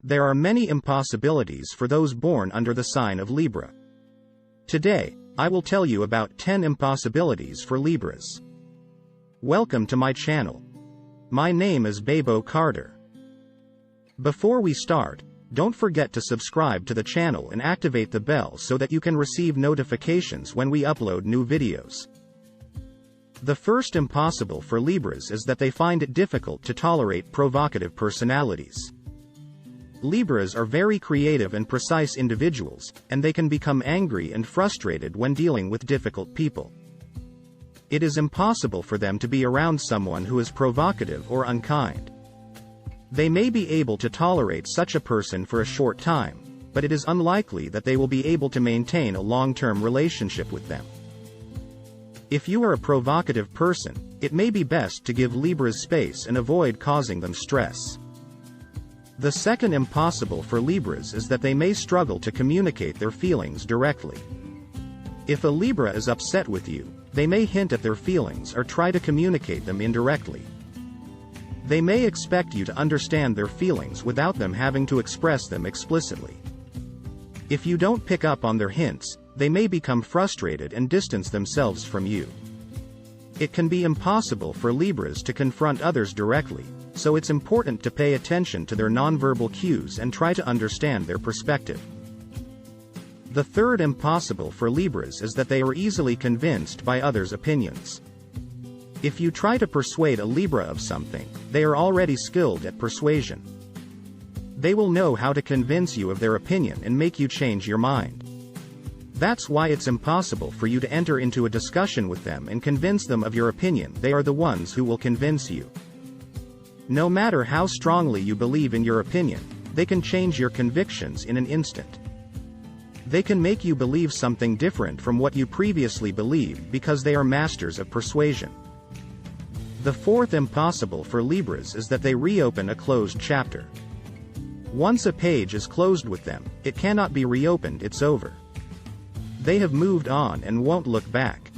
There are many impossibilities for those born under the sign of Libra. Today, I will tell you about 10 impossibilities for Libras. Welcome to my channel. My name is Babo Carter. Before we start, don't forget to subscribe to the channel and activate the bell so that you can receive notifications when we upload new videos. The first impossible for Libras is that they find it difficult to tolerate provocative personalities. Libras are very creative and precise individuals, and they can become angry and frustrated when dealing with difficult people. It is impossible for them to be around someone who is provocative or unkind. They may be able to tolerate such a person for a short time, but it is unlikely that they will be able to maintain a long-term relationship with them. If you are a provocative person, it may be best to give Libras space and avoid causing them stress. The second impossible for Libras is that they may struggle to communicate their feelings directly. If a Libra is upset with you, they may hint at their feelings or try to communicate them indirectly. They may expect you to understand their feelings without them having to express them explicitly. If you don't pick up on their hints, they may become frustrated and distance themselves from you. It can be impossible for Libras to confront others directly, so it's important to pay attention to their nonverbal cues and try to understand their perspective. The third impossible for Libras is that they are easily convinced by others' opinions. If you try to persuade a Libra of something, they are already skilled at persuasion. They will know how to convince you of their opinion and make you change your mind. That's why it's impossible for you to enter into a discussion with them and convince them of your opinion. They are the ones who will convince you. No matter how strongly you believe in your opinion, they can change your convictions in an instant. They can make you believe something different from what you previously believed because they are masters of persuasion. The fourth impossible for Libras is that they reopen a closed chapter. Once a page is closed with them, it cannot be reopened. It's over. They have moved on and won't look back.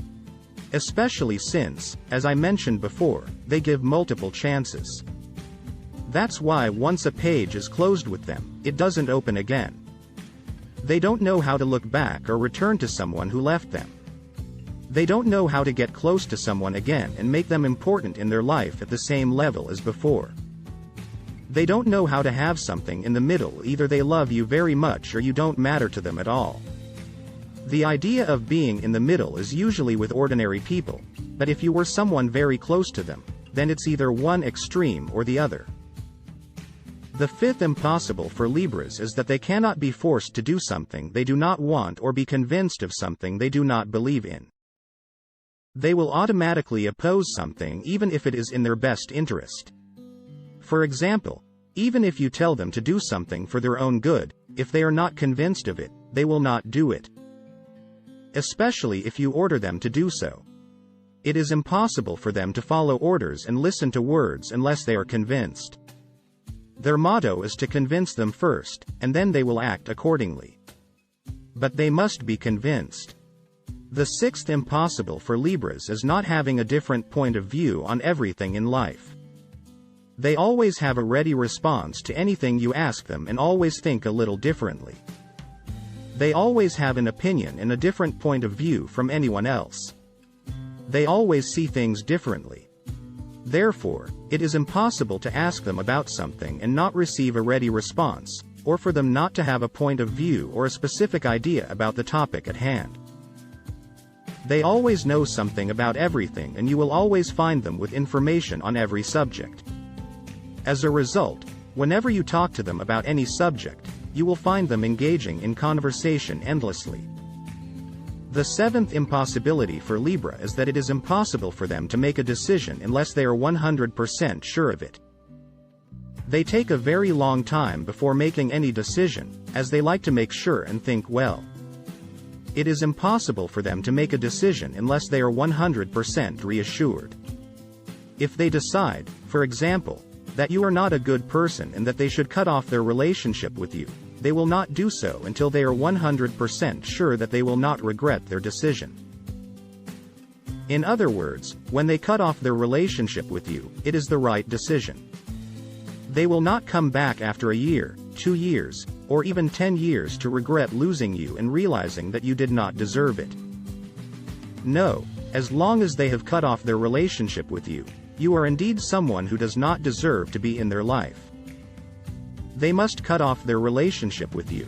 Especially since, as I mentioned before, they give multiple chances. That's why once a page is closed with them, it doesn't open again. They don't know how to look back or return to someone who left them. They don't know how to get close to someone again and make them important in their life at the same level as before. They don't know how to have something in the middle. Either they love you very much or you don't matter to them at all. The idea of being in the middle is usually with ordinary people, but if you were someone very close to them, then it's either one extreme or the other. The fifth impossible for Libras is that they cannot be forced to do something they do not want or be convinced of something they do not believe in. They will automatically oppose something even if it is in their best interest. For example, even if you tell them to do something for their own good, if they are not convinced of it, they will not do it. Especially if you order them to do so. It is impossible for them to follow orders and listen to words unless they are convinced. Their motto is to convince them first, and then they will act accordingly. But they must be convinced. The sixth impossible for Libras is not having a different point of view on everything in life. They always have a ready response to anything you ask them and always think a little differently. They always have an opinion and a different point of view from anyone else. They always see things differently. Therefore, it is impossible to ask them about something and not receive a ready response, or for them not to have a point of view or a specific idea about the topic at hand. They always know something about everything and you will always find them with information on every subject. As a result, whenever you talk to them about any subject, you will find them engaging in conversation endlessly. The seventh impossibility for Libra is that it is impossible for them to make a decision unless they are 100% sure of it. They take a very long time before making any decision, as they like to make sure and think well. It is impossible for them to make a decision unless they are 100% reassured. If they decide, for example, that you are not a good person and that they should cut off their relationship with you, they will not do so until they are 100% sure that they will not regret their decision. In other words, when they cut off their relationship with you, it is the right decision. They will not come back after a year, 2 years, or even 10 years to regret losing you and realizing that you did not deserve it. No, as long as they have cut off their relationship with you, you are indeed someone who does not deserve to be in their life. They must cut off their relationship with you.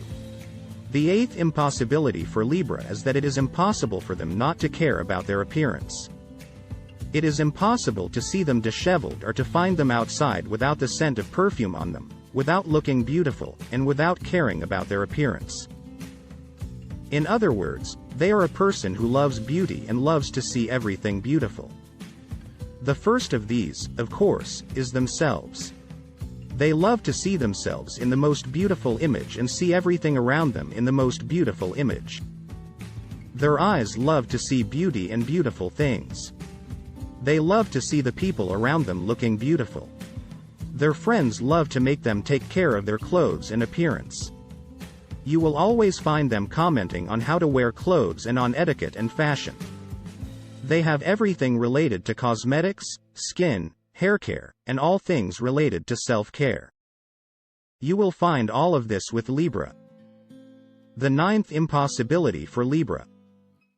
The eighth impossibility for Libra is that it is impossible for them not to care about their appearance. It is impossible to see them disheveled or to find them outside without the scent of perfume on them, without looking beautiful, and without caring about their appearance. In other words, they are a person who loves beauty and loves to see everything beautiful. The first of these, of course, is themselves. They love to see themselves in the most beautiful image and see everything around them in the most beautiful image. Their eyes love to see beauty and beautiful things. They love to see the people around them looking beautiful. Their friends love to make them take care of their clothes and appearance. You will always find them commenting on how to wear clothes and on etiquette and fashion. They have everything related to cosmetics, skin, hair care, and all things related to self-care. You will find all of this with Libra. The ninth impossibility for Libra.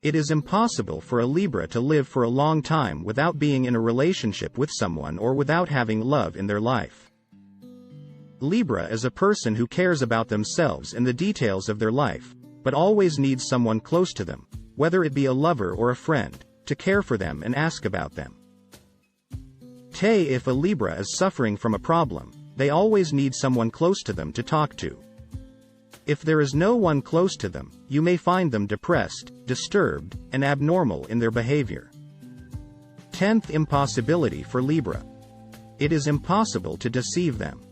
It is impossible for a Libra to live for a long time without being in a relationship with someone or without having love in their life. Libra is a person who cares about themselves and the details of their life, but always needs someone close to them, whether it be a lover or a friend, to care for them and ask about them. If a Libra is suffering from a problem, they always need someone close to them to talk to. If there is no one close to them, you may find them depressed, disturbed, and abnormal in their behavior. 10th impossibility for Libra. It is impossible to deceive them.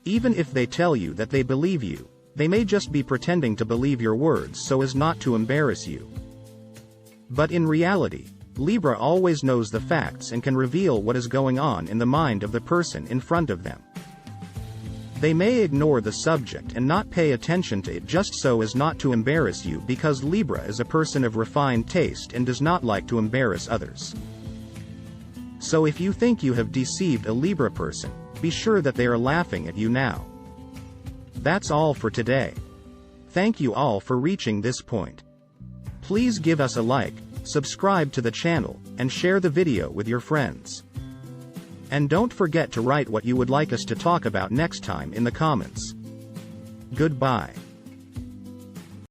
Even if they tell you that they believe you, they may just be pretending to believe your words so as not to embarrass you. But in reality, Libra always knows the facts and can reveal what is going on in the mind of the person in front of them. They may ignore the subject and not pay attention to it just so as not to embarrass you because Libra is a person of refined taste and does not like to embarrass others. So if you think you have deceived a Libra person, be sure that they are laughing at you now. That's all for today. Thank you all for reaching this point. Please give us a like, subscribe to the channel, and share the video with your friends. And don't forget to write what you would like us to talk about next time in the comments. Goodbye.